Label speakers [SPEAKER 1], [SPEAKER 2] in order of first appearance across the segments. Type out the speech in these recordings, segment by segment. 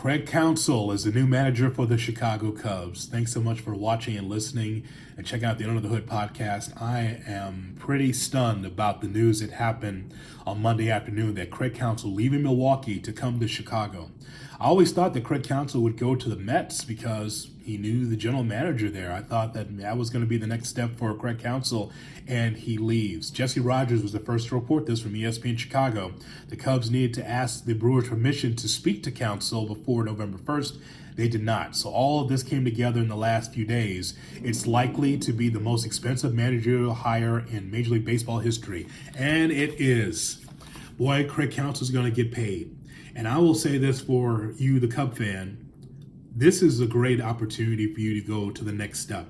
[SPEAKER 1] Craig Counsel is the new manager for the Chicago Cubs. Thanks so much for watching and listening and checking out the Under the Hood podcast. I am pretty stunned about the news that happened on Monday afternoon that Craig Counsel leaving Milwaukee to come to Chicago. I always thought that Craig Counsel would go to the Mets because he knew the general manager there. I thought that was going to be the next step for Craig Counsel, and he leaves. Jesse Rogers was the first to report this from ESPN Chicago. The Cubs needed to ask the Brewers permission to speak to Counsel before November 1st. They did not. So all of this came together in the last few days. It's likely to be the most expensive managerial hire in Major League Baseball history. And it is. Boy, Craig Counsel is going to get paid. And I will say this for you, the Cub fan. This is a great opportunity for you to go to the next step.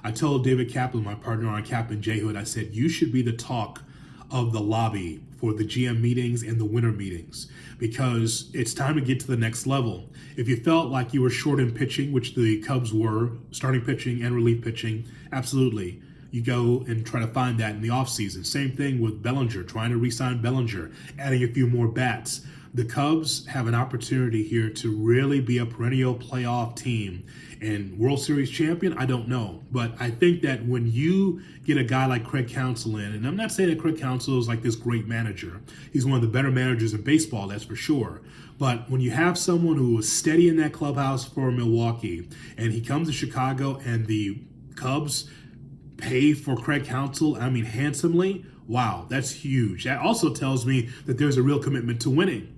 [SPEAKER 1] I told David Kaplan, my partner on Kaplan J Hood, I said, you should be the talk of the lobby for the GM meetings and the winter meetings because it's time to get to the next level. If you felt like you were short in pitching, which the Cubs were, starting pitching and relief pitching, absolutely. You go and try to find that in the offseason. Same thing with Bellinger, trying to re-sign Bellinger, adding a few more bats. The Cubs have an opportunity here to really be a perennial playoff team. And World Series champion, I don't know. But I think that when you get a guy like Craig Counsel in, and I'm not saying that Craig Counsel is like this great manager. He's one of the better managers in baseball, that's for sure. But when you have someone who was steady in that clubhouse for Milwaukee, and he comes to Chicago and the Cubs pay for Craig Counsel, handsomely, wow, that's huge. That also tells me that there's a real commitment to winning.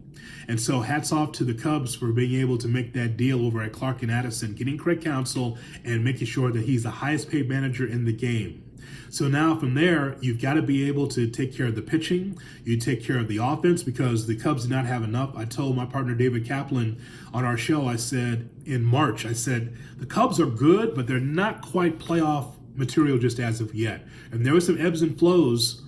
[SPEAKER 1] And so hats off to the Cubs for being able to make that deal over at Clark and Addison, getting Craig Counsel and making sure that he's the highest paid manager in the game. So now from there, you've got to be able to take care of the pitching. You take care of the offense because the Cubs did not have enough. I told my partner David Kaplan on our show, I said in March, the Cubs are good, but they're not quite playoff material just as of yet. And there were some ebbs and flows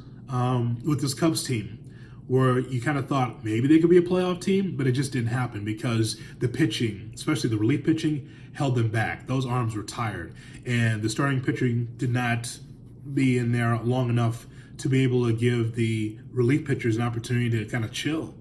[SPEAKER 1] with this Cubs team, where you kind of thought maybe they could be a playoff team, but it just didn't happen because the pitching, especially the relief pitching, held them back. Those arms were tired, and the starting pitching did not be in there long enough to be able to give the relief pitchers an opportunity to kind of chill.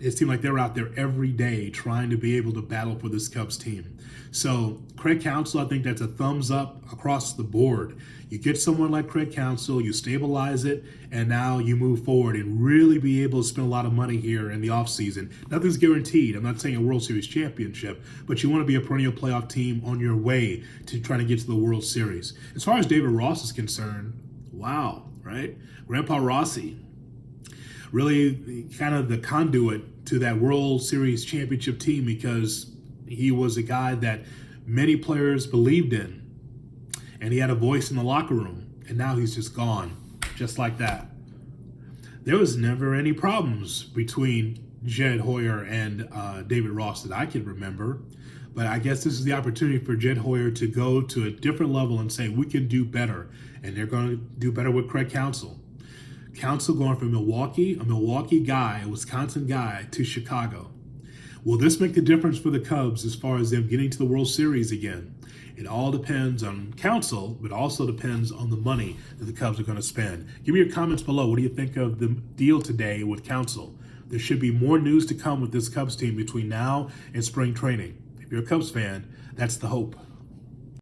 [SPEAKER 1] It seemed like they were out there every day trying to be able to battle for this Cubs team. So Craig Counsel, I think that's a thumbs up across the board. You get someone like Craig Counsel, you stabilize it, and now you move forward and really be able to spend a lot of money here in the offseason. Nothing's guaranteed. I'm not saying a World Series championship, but you want to be a perennial playoff team on your way to trying to get to the World Series. As far as David Ross is concerned, wow, right? Grandpa Rossi, really kind of the conduit to that World Series championship team because he was a guy that many players believed in. And he had a voice in the locker room. And now he's just gone, just like that. There was never any problems between Jed Hoyer and David Ross that I can remember. But I guess this is the opportunity for Jed Hoyer to go to a different level and say, we can do better. And they're going to do better with Craig Counsel. Counsel going from Milwaukee, a Milwaukee guy, a Wisconsin guy, to Chicago. Will this make the difference for the Cubs as far as them getting to the World Series again? It all depends on Counsel, but also depends on the money that the Cubs are going to spend. Give me your comments below. What do you think of the deal today with Counsel? There should be more news to come with this Cubs team between now and spring training. If you're a Cubs fan, that's the hope.